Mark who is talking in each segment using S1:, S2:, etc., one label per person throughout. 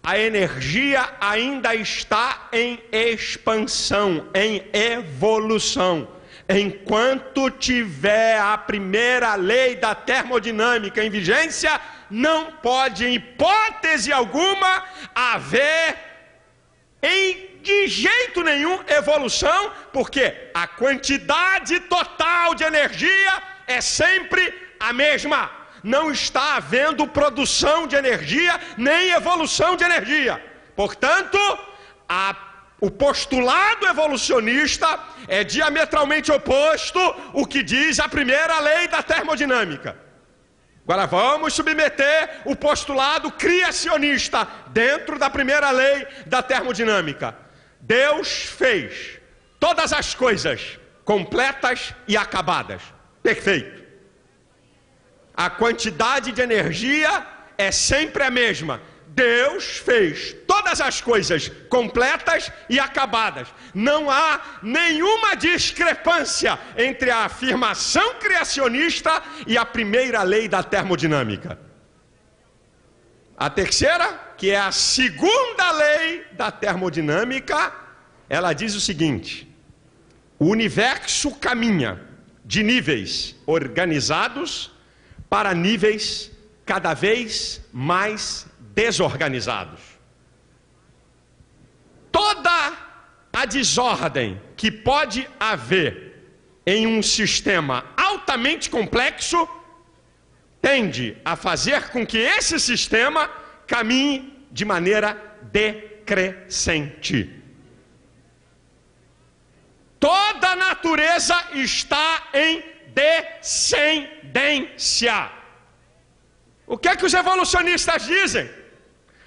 S1: a energia ainda está em expansão, em evolução. Enquanto tiver a primeira lei da termodinâmica em vigência, não pode, em hipótese alguma, haver de jeito nenhum evolução, porque a quantidade total de energia é sempre a mesma. Não está havendo produção de energia, nem evolução de energia. Portanto, o postulado evolucionista é diametralmente oposto ao que diz a primeira lei da termodinâmica. Agora vamos submeter o postulado criacionista dentro da primeira lei da termodinâmica. Deus fez todas as coisas completas e acabadas. Perfeito. A quantidade de energia é sempre a mesma. Deus fez todas as coisas completas e acabadas. Não há nenhuma discrepância entre a afirmação criacionista e a primeira lei da termodinâmica. A terceira, que é a segunda lei da termodinâmica, ela diz o seguinte: o universo caminha de níveis organizados para níveis cada vez mais desorganizados. Toda a desordem que pode haver em um sistema altamente complexo tende a fazer com que esse sistema caminhe de maneira decrescente. Toda a natureza está em descendência. O que é que os evolucionistas dizem?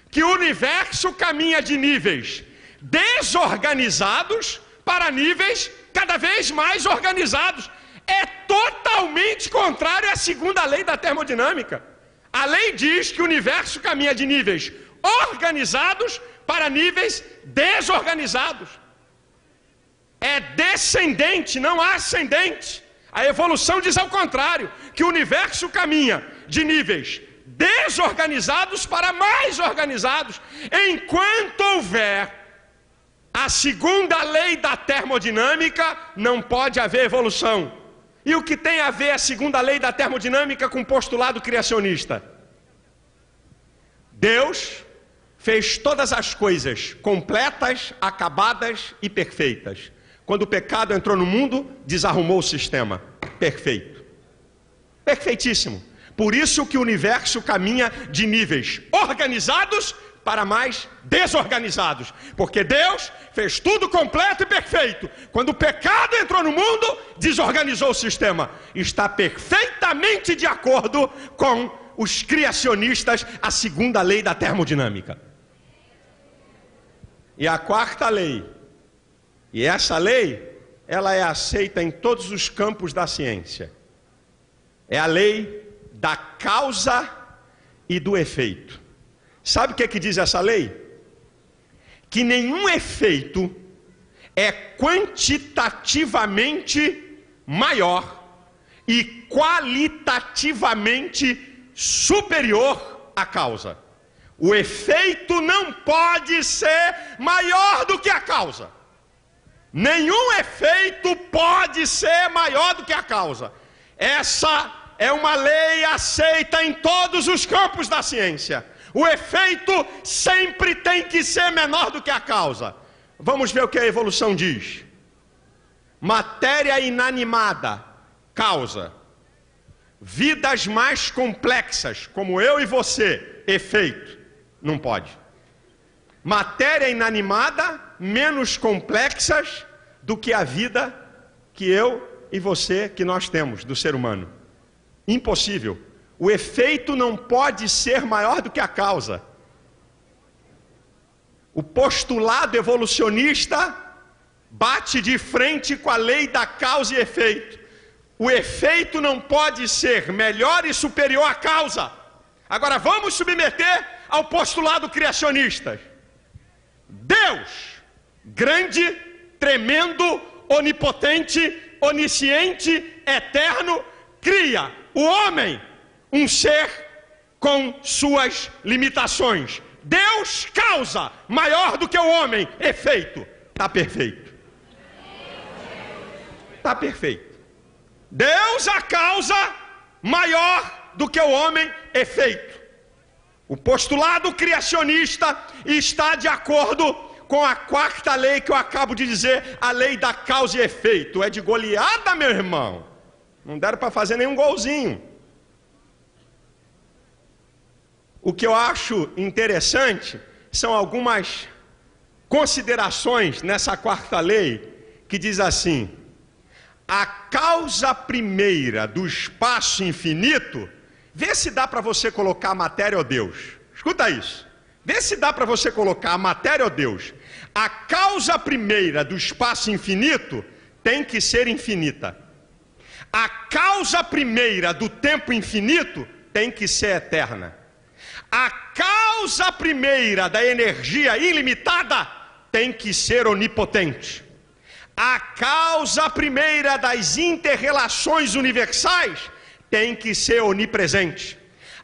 S1: Que o universo caminha de níveis desorganizados para níveis cada vez mais organizados. É totalmente contrário à segunda lei da termodinâmica. A lei diz que o universo caminha de níveis organizados para níveis desorganizados. É descendente, não ascendente. A evolução diz ao contrário, que o universo caminha de níveis desorganizados para mais organizados. Enquanto houver a segunda lei da termodinâmica, não pode haver evolução. E o que tem a ver a segunda lei da termodinâmica com o postulado criacionista? Deus fez todas as coisas completas, acabadas e perfeitas. Quando o pecado entrou no mundo, desarrumou o sistema. Perfeito. Perfeitíssimo. Por isso que o universo caminha de níveis organizados para mais desorganizados. Porque Deus fez tudo completo e perfeito. Quando o pecado entrou no mundo, desorganizou o sistema. Está perfeitamente de acordo com os criacionistas, a segunda lei da termodinâmica. E a quarta lei, e essa lei, ela é aceita em todos os campos da ciência. É a lei da causa e do efeito. Sabe o que diz essa lei? Que nenhum efeito é quantitativamente maior e qualitativamente superior à causa. O efeito não pode ser maior do que a causa. Nenhum efeito pode ser maior do que a causa. Essa é uma lei aceita em todos os campos da ciência. O efeito sempre tem que ser menor do que a causa. Vamos ver o que a evolução diz. Matéria inanimada, causa. Vidas mais complexas, como eu e você, efeito. Não pode. Matéria inanimada, menos complexas do que a vida que eu e você, que nós temos, do ser humano. Impossível. O efeito não pode ser maior do que a causa. O postulado evolucionista bate de frente com a lei da causa e efeito. O efeito não pode ser melhor e superior à causa. Agora vamos submeter ao postulado criacionista. Deus, grande, tremendo, onipotente, onisciente, eterno, cria o homem, um ser com suas limitações, Deus causa maior do que o homem, efeito. Está perfeito. Está perfeito. Deus a causa maior do que o homem, efeito. O postulado criacionista está de acordo com a quarta lei que eu acabo de dizer, a lei da causa e efeito. É de goleada, meu irmão. Não deram para fazer nenhum golzinho. O que eu acho interessante são algumas considerações nessa quarta lei que diz assim: a causa primeira do espaço infinito, vê se dá para você colocar a matéria ou Deus. Escuta isso. Vê se dá para você colocar a matéria ou Deus. A causa primeira do espaço infinito tem que ser infinita. A causa primeira do tempo infinito tem que ser eterna. A causa primeira da energia ilimitada tem que ser onipotente. A causa primeira das inter-relações universais tem que ser onipresente.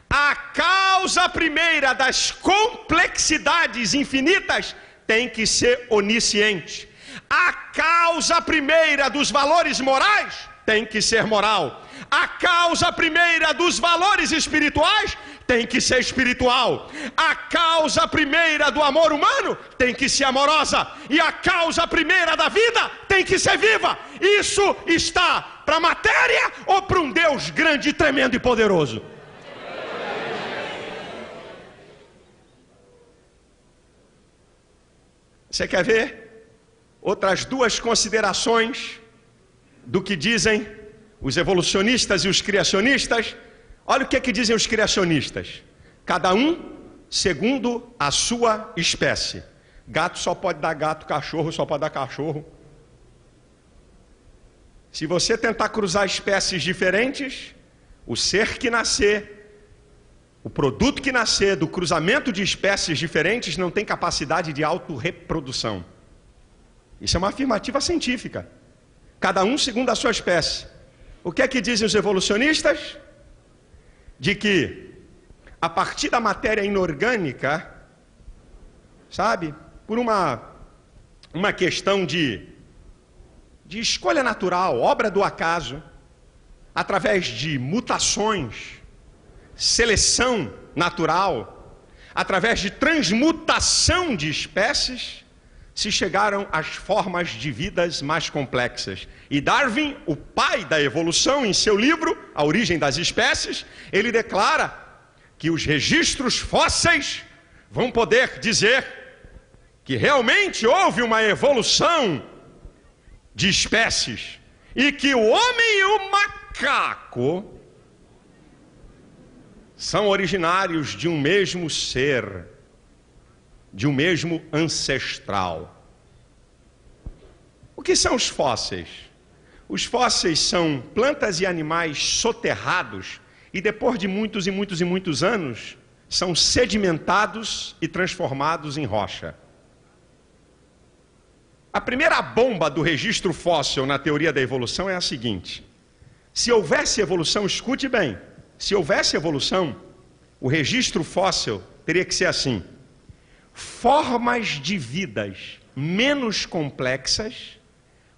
S1: A causa primeira das complexidades infinitas tem que ser onisciente. A causa primeira dos valores morais tem que ser moral. A causa primeira dos valores espirituais tem que ser espiritual. A causa primeira do amor humano tem que ser amorosa. E a causa primeira da vida tem que ser viva. Isso está para a matéria ou para um Deus grande, tremendo e poderoso? Você quer ver outras duas considerações do que dizem os evolucionistas e os criacionistas? Olha o que dizem os criacionistas. Cada um segundo a sua espécie. Gato só pode dar gato, cachorro só pode dar cachorro. Se você tentar cruzar espécies diferentes, o ser que nascer, o produto que nascer do cruzamento de espécies diferentes não tem capacidade de autorreprodução. Isso é uma afirmativa científica. Cada um segundo a sua espécie. O que é que dizem os evolucionistas? De que a partir da matéria inorgânica, sabe, por uma questão de escolha natural, obra do acaso, através de mutações, seleção natural, através de transmutação de espécies, se chegaram às formas de vidas mais complexas. E Darwin, o pai da evolução, em seu livro A Origem das Espécies, ele declara que os registros fósseis vão poder dizer que realmente houve uma evolução de espécies e que o homem e o macaco são originários de um mesmo ser, de um mesmo ancestral. O que são os fósseis? Os fósseis são plantas e animais soterrados e depois de muitos e muitos e muitos anos são sedimentados e transformados em rocha. A primeira bomba do registro fóssil na teoria da evolução é a seguinte: se houvesse evolução, escute bem, se houvesse evolução, o registro fóssil teria que ser assim: formas de vidas menos complexas,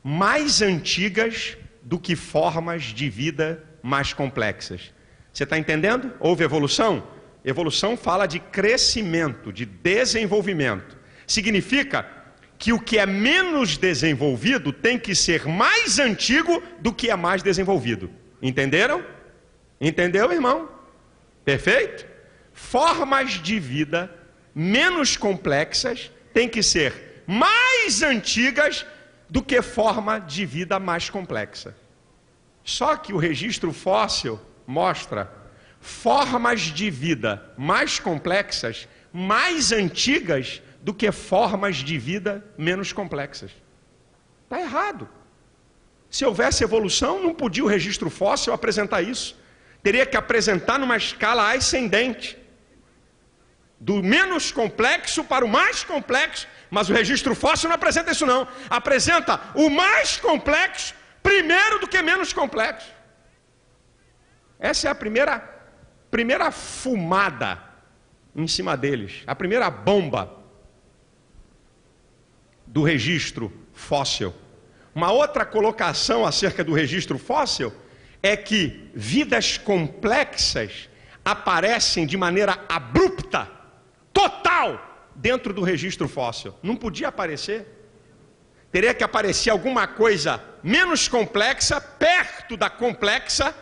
S1: mais antigas do que formas de vida mais complexas. Você está entendendo? Houve evolução? Evolução fala de crescimento, de desenvolvimento. Significa que o que é menos desenvolvido tem que ser mais antigo do que é mais desenvolvido. Entenderam? Entendeu, irmão? Perfeito? Formas de vida menos complexas têm que ser mais antigas do que forma de vida mais complexa. Só que o registro fóssil mostra formas de vida mais complexas, mais antigas do que formas de vida menos complexas. Está errado. Se houvesse evolução, não podia o registro fóssil apresentar isso. Teria que apresentar numa escala ascendente, do menos complexo para o mais complexo, mas o registro fóssil não apresenta isso não. Apresenta o mais complexo primeiro do que menos complexo. Essa é a primeira fumada em cima deles. A primeira bomba do registro fóssil. Uma outra colocação acerca do registro fóssil é que vidas complexas aparecem de maneira abrupta, total, dentro do registro fóssil. Não podia aparecer. Teria que aparecer alguma coisa menos complexa, perto da complexa,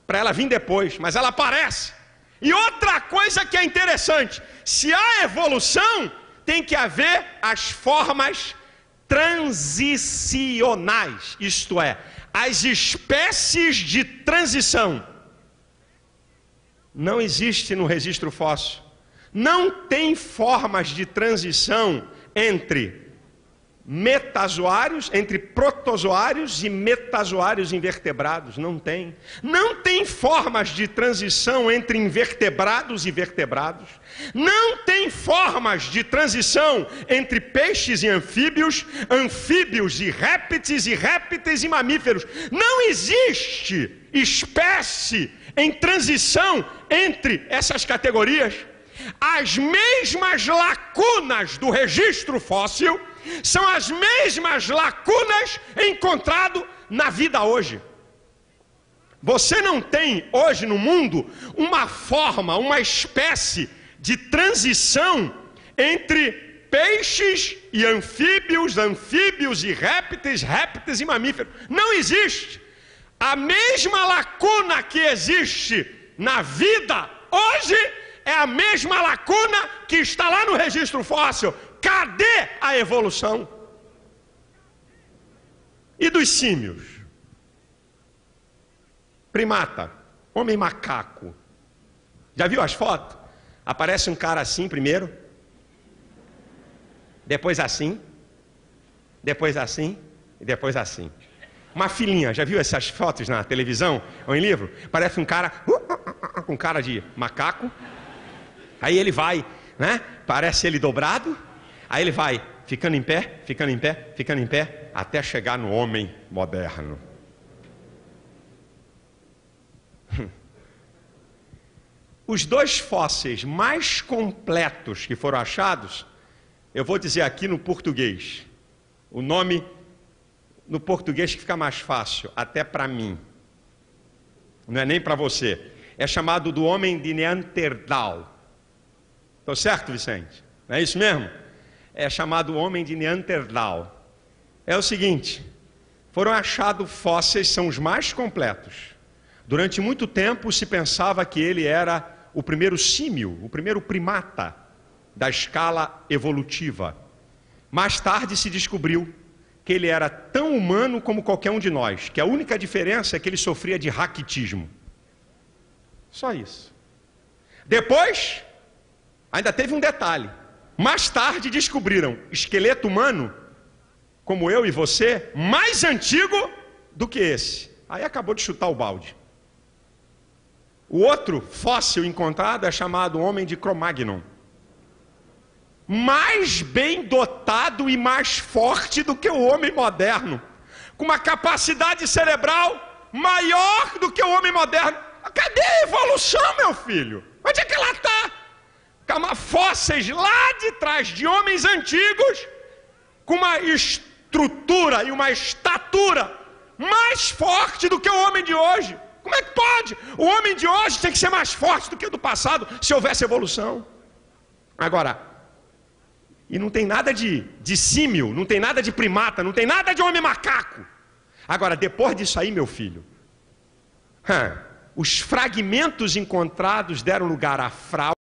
S1: para ela vir depois, mas ela aparece. E outra coisa que é interessante, se há evolução, tem que haver as formas transicionais, isto é, as espécies de transição. Não existe no registro fóssil. Não tem formas de transição entre metazoários, entre protozoários e metazoários invertebrados. Não tem. Não tem formas de transição entre invertebrados e vertebrados. Não tem formas de transição entre peixes e anfíbios, anfíbios e répteis e mamíferos. Não existe espécie em transição entre essas categorias. As mesmas lacunas do registro fóssil são as mesmas lacunas encontradas na vida hoje. Você não tem hoje no mundo uma forma, uma espécie de transição entre peixes e anfíbios, anfíbios e répteis e mamíferos. Não existe. A mesma lacuna que existe na vida hoje é a mesma lacuna que está lá no registro fóssil. Cadê a evolução? E dos símios? Primata, homem macaco. Já viu as fotos? Aparece um cara assim primeiro, depois assim, depois assim e depois assim. Uma filhinha, já viu essas fotos na televisão ou em livro? Parece um cara com cara de macaco. Aí ele vai, né? Parece ele dobrado. Aí ele vai ficando em pé, ficando em pé, ficando em pé, até chegar no homem moderno. Os dois fósseis mais completos que foram achados, eu vou dizer aqui no português. O nome no português que fica mais fácil, até para mim. Não é nem para você. É chamado do homem de Neandertal. Estou certo, Vicente? Não é isso mesmo? É chamado homem de Neandertal. É o seguinte, foram achados fósseis, são os mais completos. Durante muito tempo se pensava que ele era o primeiro símio, o primeiro primata da escala evolutiva. Mais tarde se descobriu que ele era tão humano como qualquer um de nós, que a única diferença é que ele sofria de raquitismo. Só isso. Depois, ainda teve um detalhe. Mais tarde descobriram esqueleto humano, como eu e você, mais antigo do que esse. Aí acabou de chutar o balde. O outro fóssil encontrado é chamado homem de Cro-Magnon. Mais bem dotado e mais forte do que o homem moderno. Com uma capacidade cerebral maior do que o homem moderno. Cadê a evolução, meu filho? Onde é que ela está? Fósseis lá de trás de homens antigos com uma estrutura e uma estatura mais forte do que o homem de hoje. Como é que pode? O homem de hoje tem que ser mais forte do que o do passado se houvesse evolução. Agora, e não tem nada de símio, não tem nada de primata, não tem nada de homem macaco. Agora, depois disso aí, meu filho, os fragmentos encontrados deram lugar a fraude.